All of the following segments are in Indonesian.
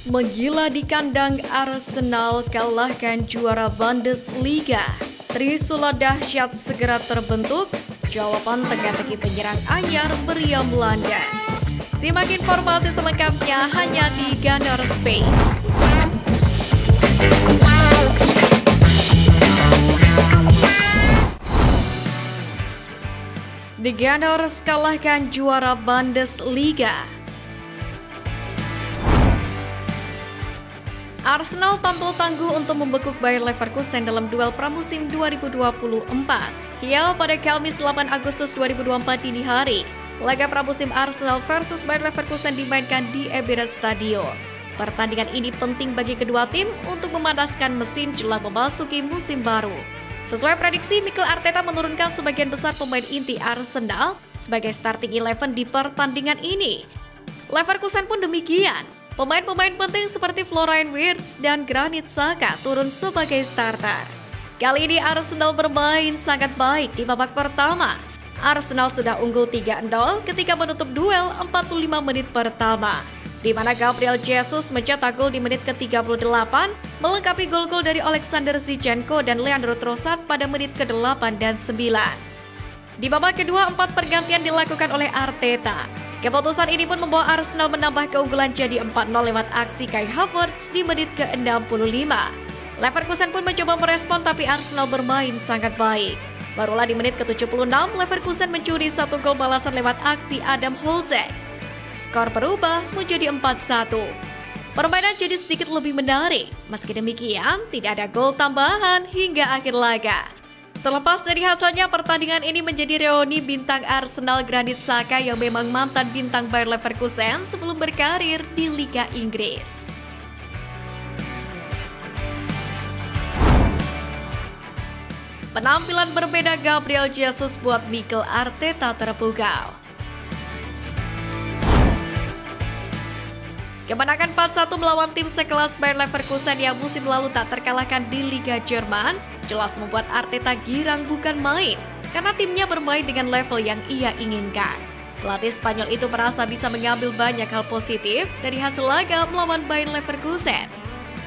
Menggila di kandang Arsenal kalahkan juara Bundesliga. Trisula dahsyat segera terbentuk. Jawaban teka-teki penyerang anyar meriam London. Simak informasi selengkapnya hanya di Gunner Space. The Gunners kalahkan juara Bundesliga. Arsenal tampil tangguh untuk membekuk Bayer Leverkusen dalam duel pramusim 2024. Hingga pada Kamis 8 Agustus 2024 dini hari, laga pramusim Arsenal versus Bayer Leverkusen dimainkan di Emirates Stadion. Pertandingan ini penting bagi kedua tim untuk memanaskan mesin jelang memasuki musim baru. Sesuai prediksi, Mikel Arteta menurunkan sebagian besar pemain inti Arsenal sebagai starting 11 di pertandingan ini. Leverkusen pun demikian. Pemain-pemain penting seperti Florian Wirtz dan Granit Xhaka turun sebagai starter. Kali ini Arsenal bermain sangat baik di babak pertama. Arsenal sudah unggul 3-0 ketika menutup duel 45 menit pertama, di mana Gabriel Jesus mencetak gol di menit ke-38, melengkapi gol-gol dari Alexander Zinchenko dan Leandro Trossard pada menit ke-8 dan 9. Di babak kedua, 4 pergantian dilakukan oleh Arteta. Keputusan ini pun membawa Arsenal menambah keunggulan jadi 4-0 lewat aksi Kai Havertz di menit ke-65. Leverkusen pun mencoba merespon tapi Arsenal bermain sangat baik. Barulah di menit ke-76, Leverkusen mencuri 1 gol balasan lewat aksi Adam Holzek. Skor berubah menjadi 4-1. Permainan jadi sedikit lebih menarik. Meski demikian, tidak ada gol tambahan hingga akhir laga. Terlepas dari hasilnya, pertandingan ini menjadi reuni bintang Arsenal Granit Xhaka yang memang mantan bintang Bayer Leverkusen sebelum berkarir di Liga Inggris. Penampilan berbeda Gabriel Jesus buat Mikel Arteta terpukau. Kemenangan 4-1 melawan tim sekelas Bayer Leverkusen yang musim lalu tak terkalahkan di Liga Jerman jelas membuat Arteta girang bukan main karena timnya bermain dengan level yang ia inginkan. Pelatih Spanyol itu merasa bisa mengambil banyak hal positif dari hasil laga melawan Bayer Leverkusen.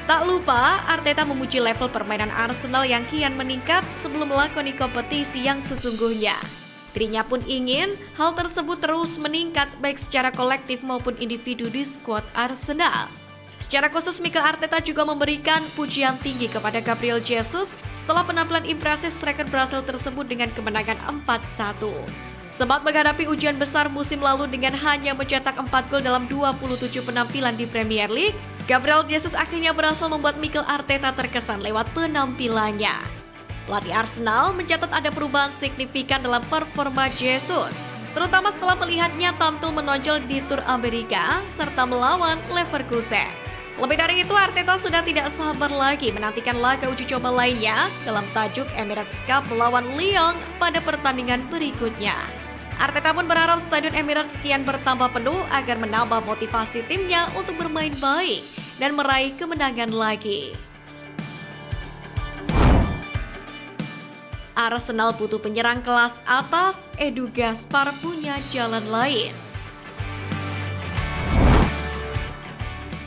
Tak lupa, Arteta memuji level permainan Arsenal yang kian meningkat sebelum melakoni kompetisi yang sesungguhnya. Dirinya pun ingin hal tersebut terus meningkat baik secara kolektif maupun individu di skuad Arsenal. Secara khusus, Mikel Arteta juga memberikan pujian tinggi kepada Gabriel Jesus setelah penampilan impresif striker Brasil tersebut dengan kemenangan 4-1. Sempat menghadapi ujian besar musim lalu dengan hanya mencetak 4 gol dalam 27 penampilan di Premier League, Gabriel Jesus akhirnya berhasil membuat Mikel Arteta terkesan lewat penampilannya. Pelatih Arsenal mencatat ada perubahan signifikan dalam performa Jesus, terutama setelah melihatnya tampil menonjol di Tour Amerika serta melawan Leverkusen. Lebih dari itu, Arteta sudah tidak sabar lagi menantikan laga uji coba lainnya dalam tajuk Emirates Cup melawan Lyon pada pertandingan berikutnya. Arteta pun berharap Stadion Emirates kian bertambah penuh agar menambah motivasi timnya untuk bermain baik dan meraih kemenangan lagi. Arsenal butuh penyerang kelas atas, Edu Gaspar punya jalan lain.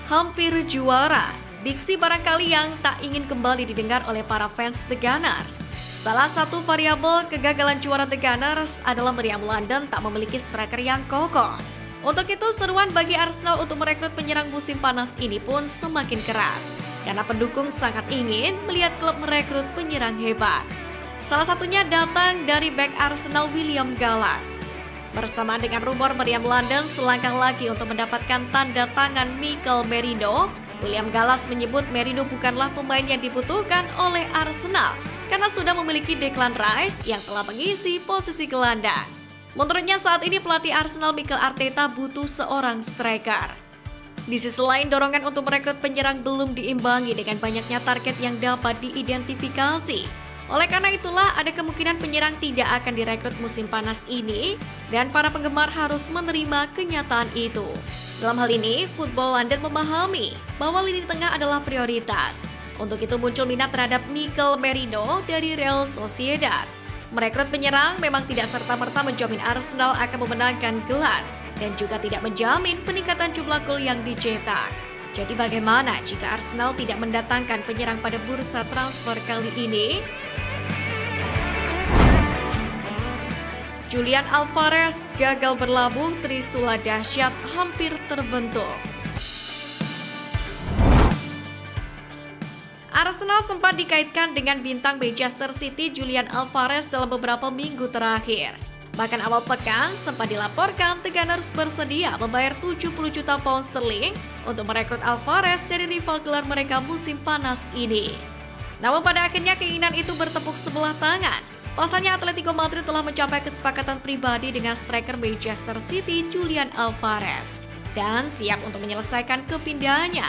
Hampir juara, diksi barangkali yang tak ingin kembali didengar oleh para fans The Gunners. Salah satu variabel kegagalan juara The Gunners adalah meriam London tak memiliki striker yang kokoh. Untuk itu, seruan bagi Arsenal untuk merekrut penyerang musim panas ini pun semakin keras, karena pendukung sangat ingin melihat klub merekrut penyerang hebat. Salah satunya datang dari bek Arsenal William Gallas. Bersama dengan rumor meriam London selangkah lagi untuk mendapatkan tanda tangan Mikel Merino, William Gallas menyebut Merino bukanlah pemain yang dibutuhkan oleh Arsenal karena sudah memiliki Declan Rice yang telah mengisi posisi gelandang. Menurutnya saat ini pelatih Arsenal Mikel Arteta butuh seorang striker. Di sisi lain, dorongan untuk merekrut penyerang belum diimbangi dengan banyaknya target yang dapat diidentifikasi. Oleh karena itulah, ada kemungkinan penyerang tidak akan direkrut musim panas ini dan para penggemar harus menerima kenyataan itu. Dalam hal ini, Football London memahami bahwa lini tengah adalah prioritas. Untuk itu muncul minat terhadap Mikel Merino dari Real Sociedad. Merekrut penyerang memang tidak serta-merta menjamin Arsenal akan memenangkan gelar dan juga tidak menjamin peningkatan jumlah gol yang dicetak. Jadi bagaimana jika Arsenal tidak mendatangkan penyerang pada bursa transfer kali ini? Julian Alvarez gagal berlabuh, trisula dahsyat hampir terbentuk. Arsenal sempat dikaitkan dengan bintang Manchester City Julian Alvarez dalam beberapa minggu terakhir. Bahkan awal pekan sempat dilaporkan The Gunners bersedia membayar 70 juta pound sterling untuk merekrut Alvarez dari rival gelar mereka musim panas ini. Namun pada akhirnya keinginan itu bertepuk sebelah tangan. Pasalnya Atletico Madrid telah mencapai kesepakatan pribadi dengan striker Manchester City Julian Alvarez dan siap untuk menyelesaikan kepindahannya.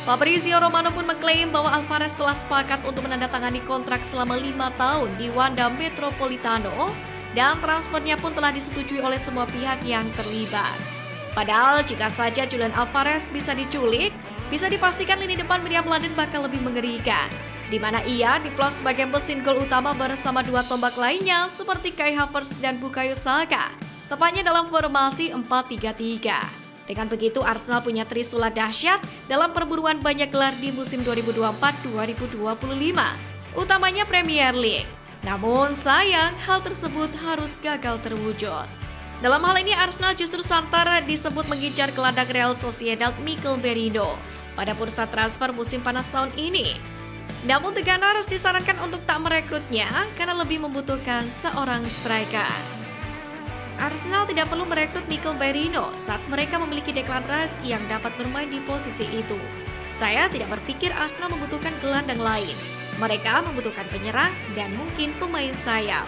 Fabrizio Romano pun mengklaim bahwa Alvarez telah sepakat untuk menandatangani kontrak selama 5 tahun di Wanda Metropolitano dan transfernya pun telah disetujui oleh semua pihak yang terlibat. Padahal jika saja Julian Alvarez bisa diculik, bisa dipastikan lini depan Meriam London bakal lebih mengerikan, di mana ia diplot sebagai mesin gol utama bersama dua tombak lainnya seperti Kai Havertz dan Bukayo Saka, tepatnya dalam formasi 4-3-3. Dengan begitu Arsenal punya trisula dahsyat dalam perburuan banyak gelar di musim 2024-2025, utamanya Premier League. Namun sayang hal tersebut harus gagal terwujud. Dalam hal ini Arsenal justru santer disebut mengincar gelandang Real Sociedad Mikel Merino pada bursa transfer musim panas tahun ini. Namun The Gunners disarankan untuk tak merekrutnya karena lebih membutuhkan seorang striker. Arsenal tidak perlu merekrut Mikel Merino saat mereka memiliki Declan Rice yang dapat bermain di posisi itu. Saya tidak berpikir Arsenal membutuhkan gelandang lain. Mereka membutuhkan penyerang dan mungkin pemain sayap.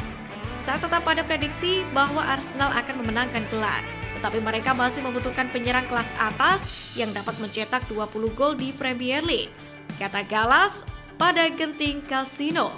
Saya tetap pada prediksi bahwa Arsenal akan memenangkan gelar, tetapi mereka masih membutuhkan penyerang kelas atas yang dapat mencetak 20 gol di Premier League, kata Gallas pada Genting Casino.